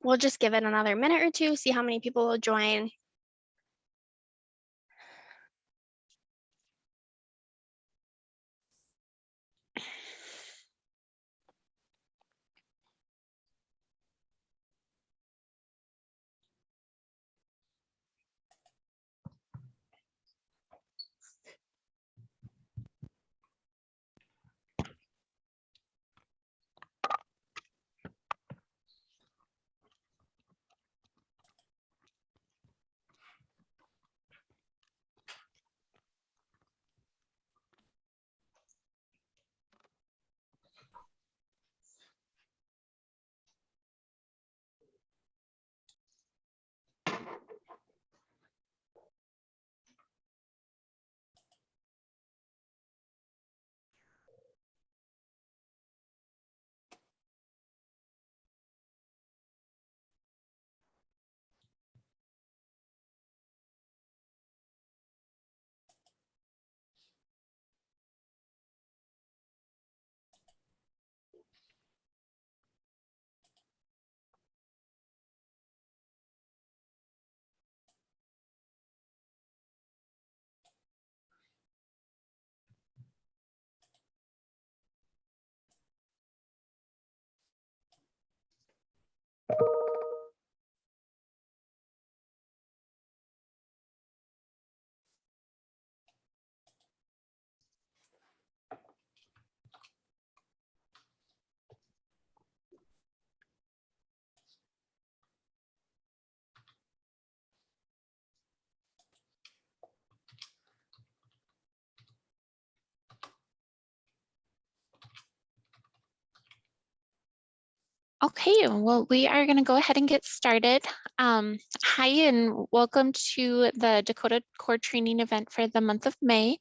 We'll just give it another minute or two, see how many people will join. Okay, well, we are going to go ahead and get started. Hi, and welcome to the DaCCoTA core training event for the month of May.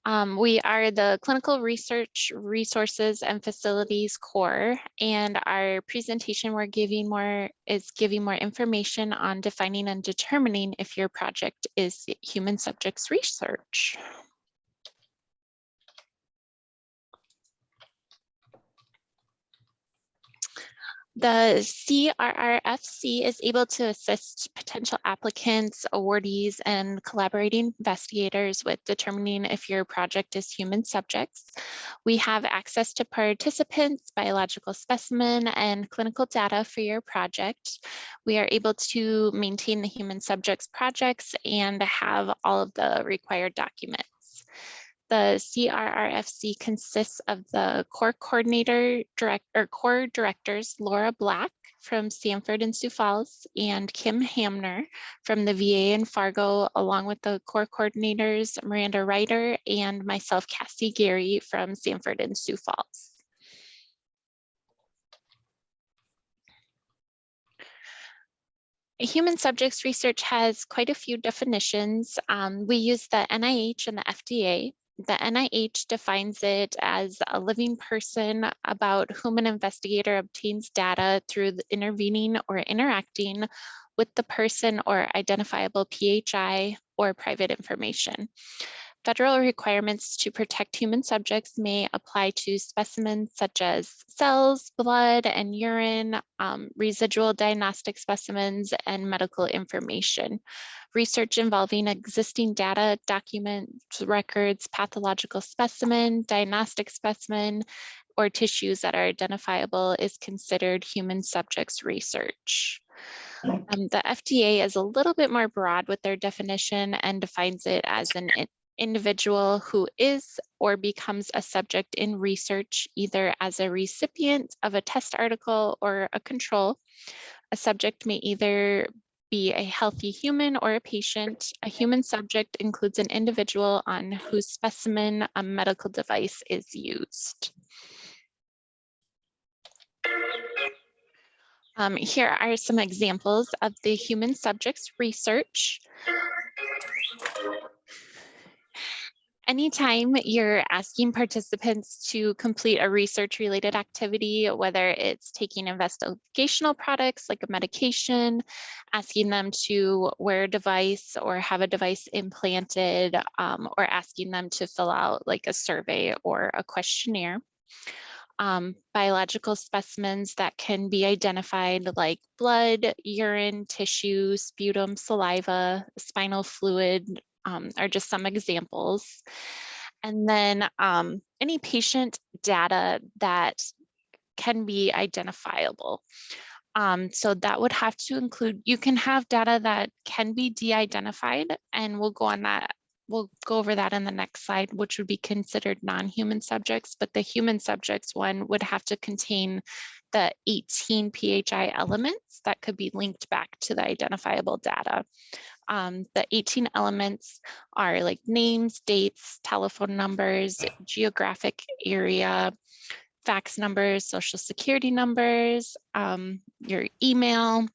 We are the Clinical Research Resources and Facilities Core, and our presentation is giving more information on defining and determining if your project is human subjects research. The CRRFC is able to assist potential applicants, awardees, and collaborating investigators with determining if your project is human subjects. We have access to participants, biological specimen, and clinical data for your project. We are able to maintain the human subjects projects and have all of the required documents. The CRRFC consists of the core core directors, Laura Black from Sanford and Sioux Falls and Kim Hamner from the VA in Fargo, along with the core coordinators, Miranda Ryder and myself, Cassie Gary from Sanford and Sioux Falls. Human subjects research has quite a few definitions. We use the NIH and the FDA. The NIH defines it as a living person about whom an investigator obtains data through intervening or interacting with the person or identifiable PHI or private information. Federal requirements to protect human subjects may apply to specimens such as cells, blood, and urine, residual diagnostic specimens, and medical information. Research involving existing data, documents, records, pathological specimen, diagnostic specimen, or tissues that are identifiable is considered human subjects research. The FDA is a little bit more broad with their definition and defines it as an individual who is or becomes a subject in research, either as a recipient of a test article or a control. A subject may either be a healthy human or a patient. A human subject includes an individual on whose specimen a medical device is used. Here are some examples of the human subjects research. Anytime you're asking participants to complete a research-related activity, whether it's taking investigational products like a medication, asking them to wear a device or have a device implanted, or asking them to fill out like a survey or a questionnaire. Biological specimens that can be identified like blood, urine, tissue, sputum, saliva, spinal fluid are just some examples. And then any patient data that can be identifiable. So that would have to include, you can have data that can be de-identified, and we'll go over that in the next slide, which would be considered non-human subjects, but the human subjects one would have to contain the 18 PHI elements that could be linked back to the identifiable data. The 18 elements are like names, dates, telephone numbers, geographic area, fax numbers, social security numbers, your email,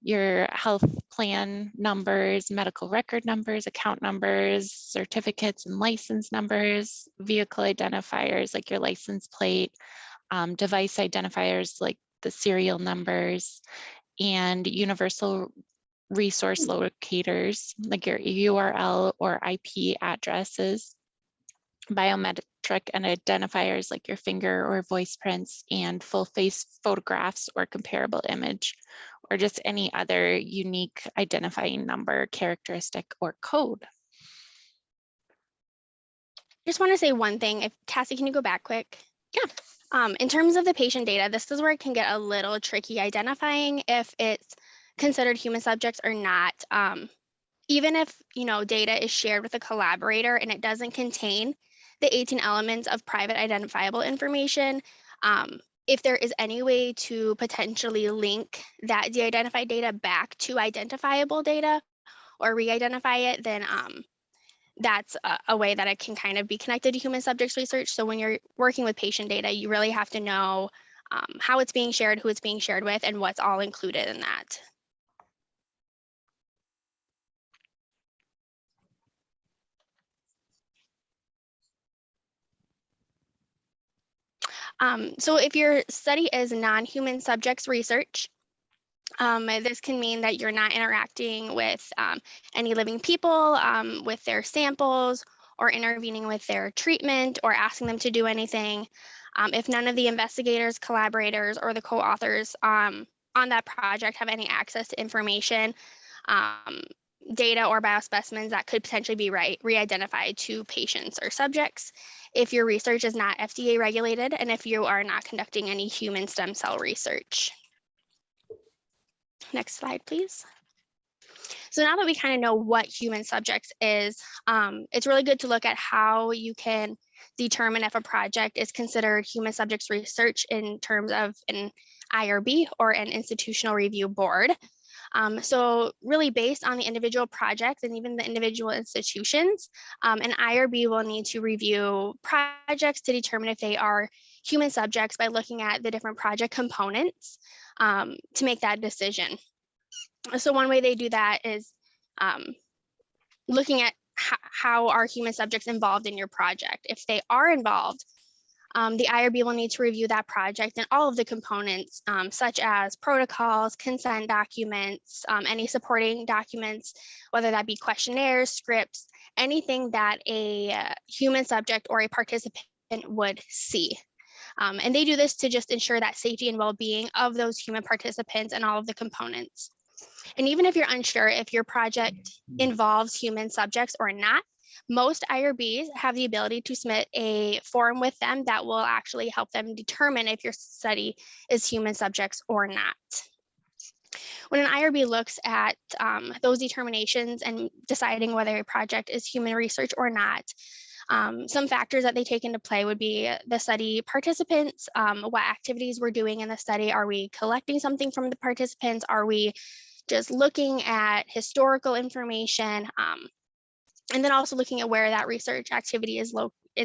your health plan numbers, medical record numbers, account numbers, certificates and license numbers, vehicle identifiers like your license plate, device identifiers like the serial numbers, and universal resource locators like your URL or IP addresses, biometric and identifiers like your finger or voice prints, and full face photographs or comparable image, or just any other unique identifying number, characteristic, or code. I just want to say one thing. If Cassie, can you go back quick? Yeah. In terms of the patient data, this is where it can get a little tricky identifying if it's considered human subjects or not. Even if data is shared with a collaborator and it doesn't contain the 18 elements of private identifiable information, if there is any way to potentially link that de-identified data back to identifiable data or re-identify it, then that's a way that it can kind of be connected to human subjects research. So when you're working with patient data, you really have to know how it's being shared, who it's being shared with, and what's all included in that. So if your study is non-human subjects research, this can mean that you're not interacting with any living people, with their samples, or intervening with their treatment, or asking them to do anything. If none of the investigators, collaborators, or the co-authors on that project have any access to information, data or biospecimens that could potentially be re-identified to patients or subjects, if your research is not FDA regulated, and if you are not conducting any human stem cell research. Next slide, please. So now that we kind of know what human subjects is, it's really good to look at how you can determine if a project is considered human subjects research in terms of an IRB or an institutional review board. So really based on the individual projects and even the individual institutions, an IRB will need to review projects to determine if they are human subjects by looking at the different project components to make that decision. So one way they do that is looking at how are human subjects involved in your project. If they are involved, the IRB will need to review that project and all of the components, such as protocols, consent documents, any supporting documents, whether that be questionnaires, scripts, anything that a human subject or a participant would see. And they do this to just ensure that safety and well-being of those human participants and all of the components. And even if you're unsure if your project involves human subjects or not, most IRBs have the ability to submit a form with them that will actually help them determine if your study is human subjects or not. When an IRB looks at those determinations and deciding whether a project is human research or not, some factors that they take into play would be the study participants, what activities we're doing in the study. Are we collecting something from the participants? Are we just looking at historical information? And then also looking at where that research activity is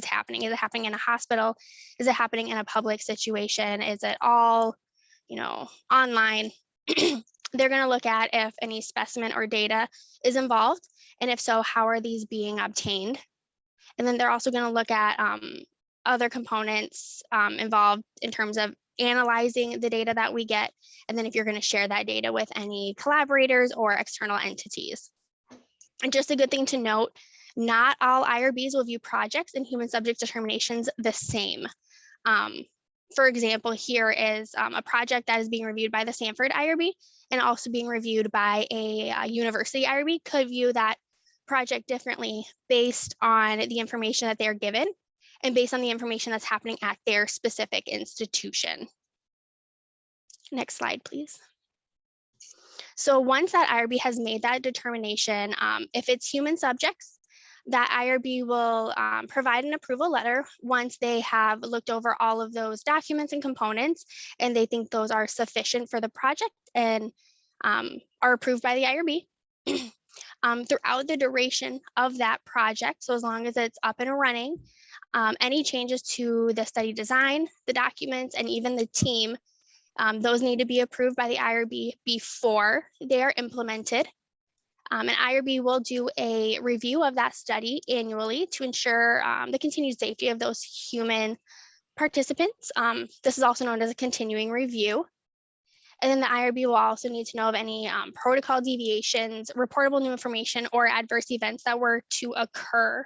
happening. Is it happening in a hospital? Is it happening in a public situation? Is it all, online? They're going to look at if any specimen or data is involved, and if so, how are these being obtained? And then they're also going to look at other components involved in terms of analyzing the data that we get, and then if you're going to share that data with any collaborators or external entities. And just a good thing to note, not all IRBs will view projects and human subject determinations the same. For example, here is a project that is being reviewed by the Sanford IRB and also being reviewed by a university IRB could view that project differently based on the information that they're given and based on the information that's happening at their specific institution. Next slide, please. So once that IRB has made that determination, if it's human subjects, that IRB will provide an approval letter once they have looked over all of those documents and components and they think those are sufficient for the project and are approved by the IRB. Throughout the duration of that project, so as long as it's up and running, any changes to the study design, the documents, and even the team, those need to be approved by the IRB before they are implemented. An IRB will do a review of that study annually to ensure the continued safety of those human participants. This is also known as a continuing review. And then the IRB will also need to know of any protocol deviations, reportable new information, or adverse events that were to occur.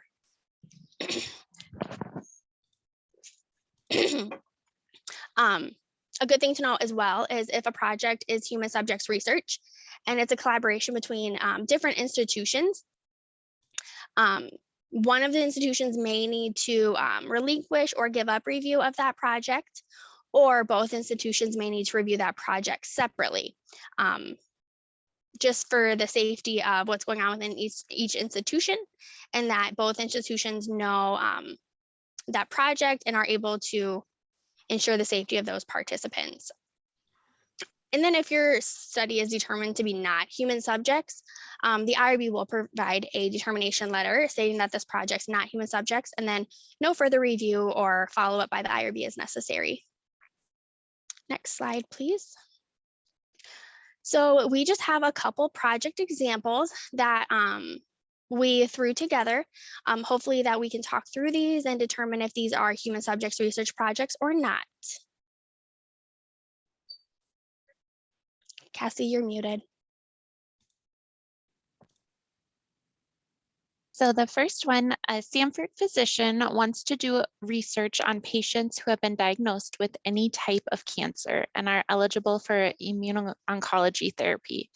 A good thing to know as well is if a project is human subjects research and it's a collaboration between different institutions, one of the institutions may need to relinquish or give up review of that project, or both institutions may need to review that project separately, just for the safety of what's going on within each institution, and that both institutions know that project and are able to ensure the safety of those participants. And then if your study is determined to be not human subjects, the IRB will provide a determination letter stating that this project's not human subjects, and then no further review or follow-up by the IRB is necessary. Next slide, please. So we just have a couple project examples that we threw together. Hopefully that we can talk through these and determine if these are human subjects research projects or not. Cassie, you're muted. So the first one, a Sanford physician wants to do research on patients who have been diagnosed with any type of cancer and are eligible for immuno-oncology therapy.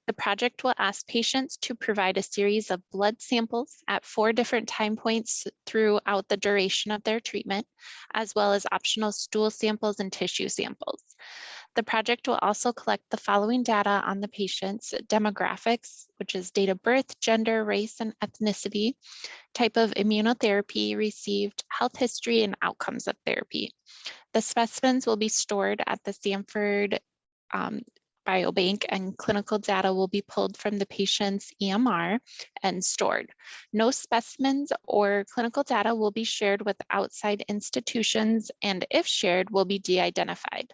The project will ask patients to provide a series of blood samples at 4 different time points throughout the duration of their treatment, as well as optional stool samples and tissue samples. The project will also collect the following data on the patient's demographics, which is date of birth, gender, race, and ethnicity, type of immunotherapy received, health history, and outcomes of therapy. The specimens will be stored at the Sanford Biobank, and clinical data will be pulled from the patient's EMR and stored. No specimens or clinical data will be shared with outside institutions, and if shared, will be de-identified.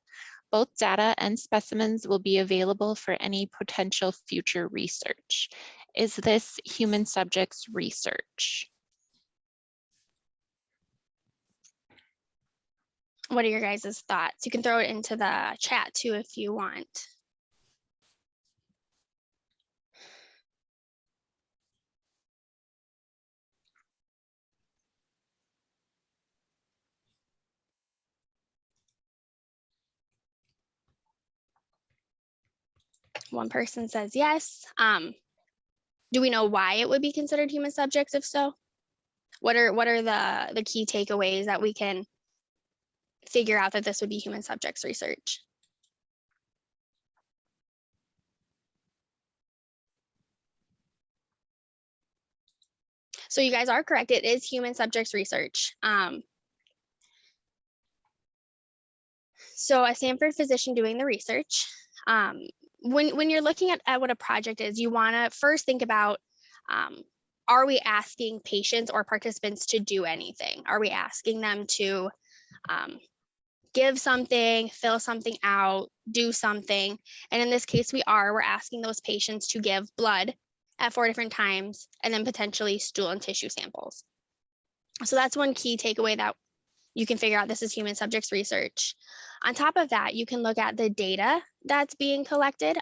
Both data and specimens will be available for any potential future research. Is this human subjects research? What are your guys' thoughts? You can throw it into the chat too if you want. One person says yes. Do we know why it would be considered human subjects if so? What are the key takeaways that we can figure out that this would be human subjects research? So you guys are correct, it is human subjects research. So a Sanford physician doing the research, when you're looking at what a project is, you wanna first think about, are we asking patients or participants to do anything? Are we asking them to give something, fill something out, do something? And in this case, we're asking those patients to give blood at 4 different times, and then potentially stool and tissue samples. So that's one key takeaway that you can figure out this is human subjects research. On top of that, you can look at the data that's being collected.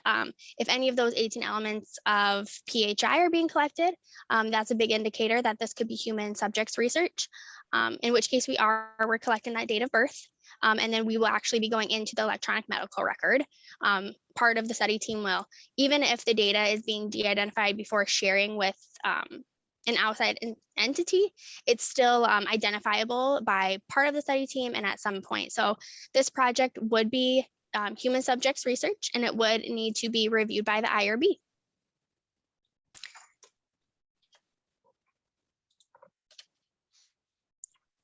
If any of those 18 elements of PHI are being collected, that's a big indicator that this could be human subjects research, in which case we're collecting that date of birth. And then we will actually be going into the electronic medical record. Part of the study team will, even if the data is being de-identified before sharing with an outside entity, it's still identifiable by part of the study team and at some point. So this project would be human subjects research, and it would need to be reviewed by the IRB.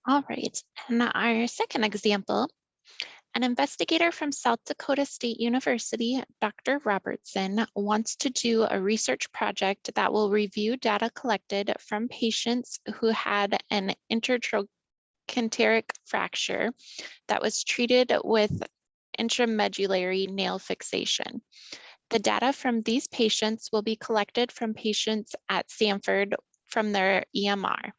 All right, and our second example, an investigator from South Dakota State University, Dr. Robertson, wants to do a research project that will review data collected from patients who had an intertrochanteric fracture that was treated with intramedullary nail fixation. The data from these patients will be collected from patients at Stanford from their EMR.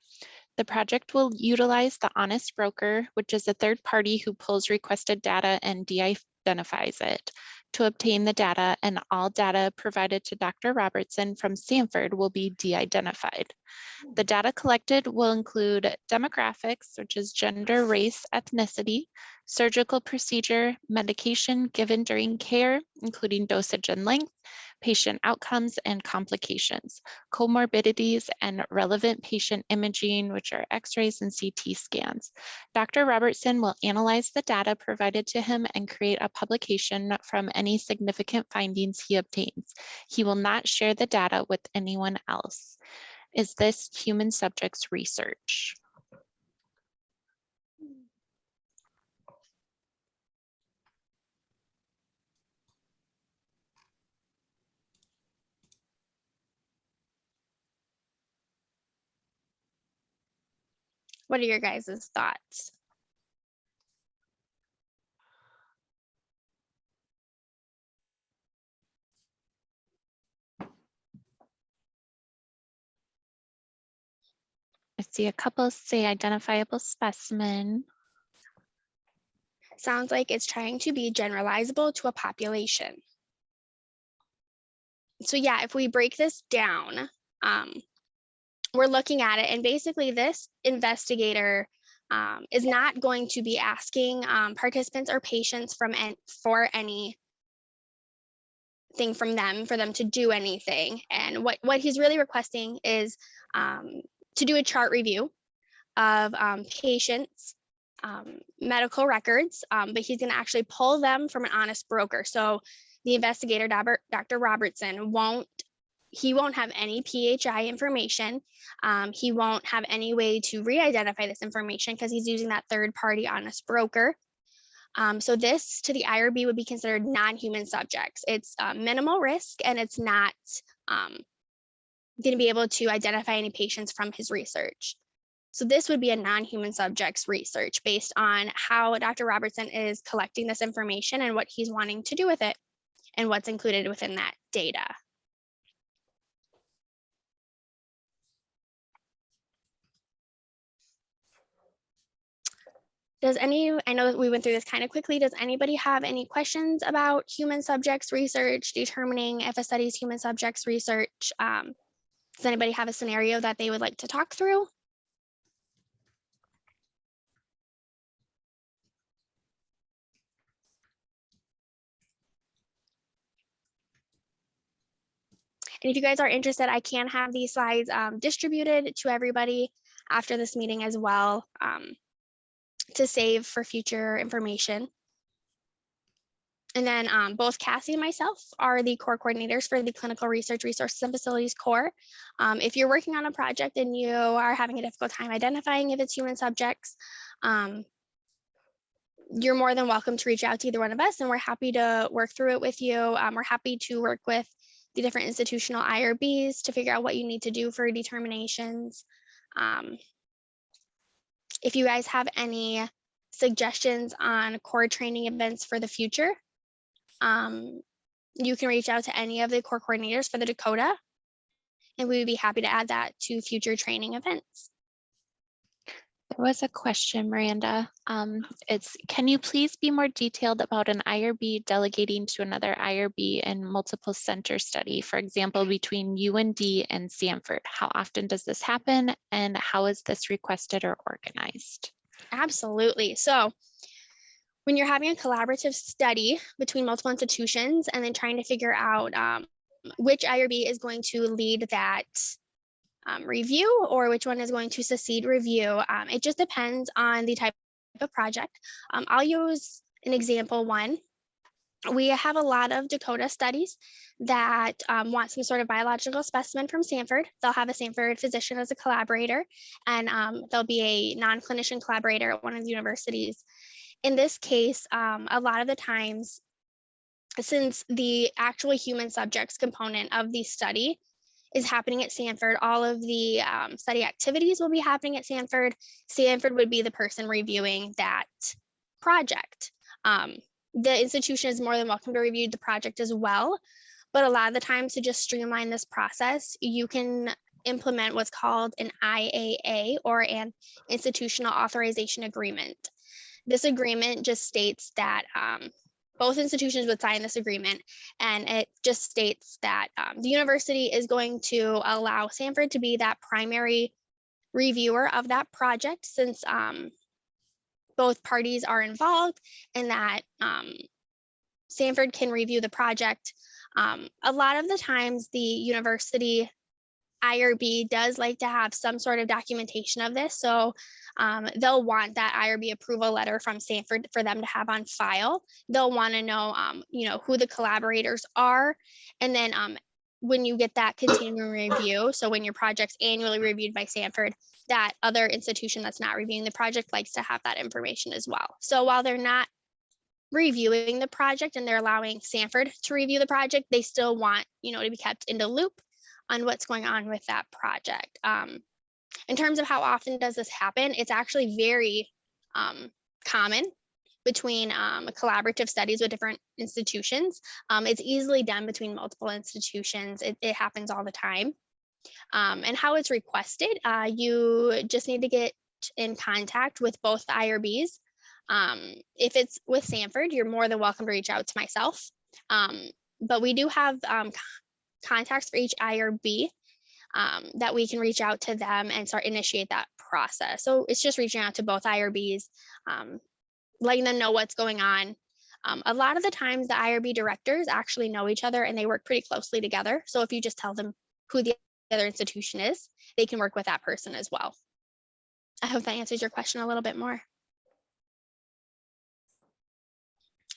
The project will utilize the Honest Broker, which is a third party who pulls requested data and de-identifies it to obtain the data, and all data provided to Dr. Robertson from Stanford will be de-identified. The data collected will include demographics, which is gender, race, ethnicity, surgical procedure, medication given during care, including dosage and length, patient outcomes and complications, comorbidities, and relevant patient imaging, which are x-rays and CT scans. Dr. Robertson will analyze the data provided to him and create a publication from any significant findings he obtains. He will not share the data with anyone else. Is this human subjects research? What are your guys' thoughts? I see a couple say identifiable specimen. Sounds like it's trying to be generalizable to a population. So yeah, if we break this down, we're looking at it, and basically this investigator is not going to be asking participants or patients for anything from them, for them to do anything. And what he's really requesting is to do a chart review of patients' medical records, but he's going to actually pull them from an Honest Broker. So the investigator, Dr. Robertson, won't have any PHI information. He won't have any way to re-identify this information because he's using that third-party Honest Broker. So this to the IRB would be considered non-human subjects. It's minimal risk, and it's not going to be able to identify any patients from his research. So this would be a non-human subjects research based on how Dr. Robertson is collecting this information and what he's wanting to do with it and what's included within that data. I know that we went through this kind of quickly. Does anybody have any questions about human subjects research, determining if a study is human subjects research? Does anybody have a scenario that they would like to talk through? And if you guys are interested, I can have these slides distributed to everybody after this meeting as well, to save for future information. And then both Cassie and myself are the core coordinators for the Clinical Research Resources and Facilities Core. If you're working on a project and you are having a difficult time identifying if it's human subjects, you're more than welcome to reach out to either one of us, and we're happy to work through it with you. We're happy to work with the different institutional IRBs to figure out what you need to do for determinations. If you guys have any suggestions on core training events for the future, you can reach out to any of the core coordinators for the DaCCoTA, and we would be happy to add that to future training events. There was a question, Miranda. It's, can you please be more detailed about an IRB delegating to another IRB in multiple center study, for example, between UND and Sanford? How often does this happen and how is this requested or organized? Absolutely. So when you're having a collaborative study between multiple institutions and then trying to figure out which IRB is going to lead that review or which one is going to succeed review, it just depends on the type of project. I'll use an example one. We have a lot of DaCCoTA studies that want some sort of biological specimen from Sanford. They'll have a Sanford physician as a collaborator, and there'll be a non-clinician collaborator at one of the universities. In this case, a lot of the times, since the actual human subjects component of the study is happening at Sanford, all of the study activities will be happening at Sanford. Sanford would be the person reviewing that project. The institution is more than welcome to review the project as well, but a lot of the times to just streamline this process, you can implement what's called an IAA, or an institutional authorization agreement. This agreement just states that both institutions would sign this agreement, and it just states that the university is going to allow Sanford to be that primary reviewer of that project, since both parties are involved, and that Sanford can review the project. A lot of the times the university IRB does like to have some sort of documentation of this. So they'll want that IRB approval letter from Sanford for them to have on file. They'll want to know, who the collaborators are. And then when you get that continuing review, so when your project's annually reviewed by Sanford, that other institution that's not reviewing the project likes to have that information as well. So while they're not reviewing the project and they're allowing Sanford to review the project, they still want, to be kept in the loop on what's going on with that project. In terms of how often does this happen, it's actually very common between collaborative studies with different institutions. It's easily done between multiple institutions. It happens all the time. And how it's requested, you just need to get in contact with both the IRBs. If it's with Sanford, you're more than welcome to reach out to myself. But we do have contacts for each IRB that we can reach out to them and start initiate that process. So it's just reaching out to both IRBs, letting them know what's going on. A lot of the times the IRB directors actually know each other and they work pretty closely together. So if you just tell them who the other institution is, they can work with that person as well. I hope that answers your question a little bit more.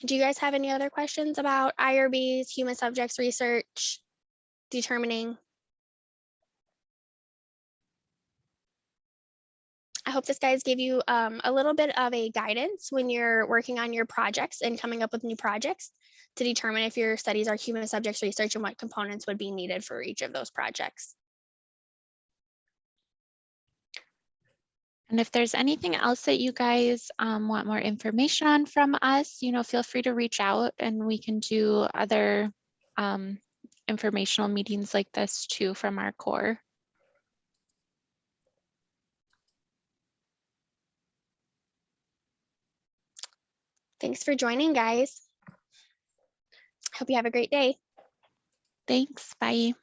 Do you guys have any other questions about IRBs, human subjects research, determining? I hope this guys gave you a little bit of a guidance when you're working on your projects and coming up with new projects to determine if your studies are human subjects research and what components would be needed for each of those projects. And if there's anything else that you guys want more information on from us, feel free to reach out and we can do other informational meetings like this too from our core. Thanks for joining, guys. Hope you have a great day. Thanks. Bye.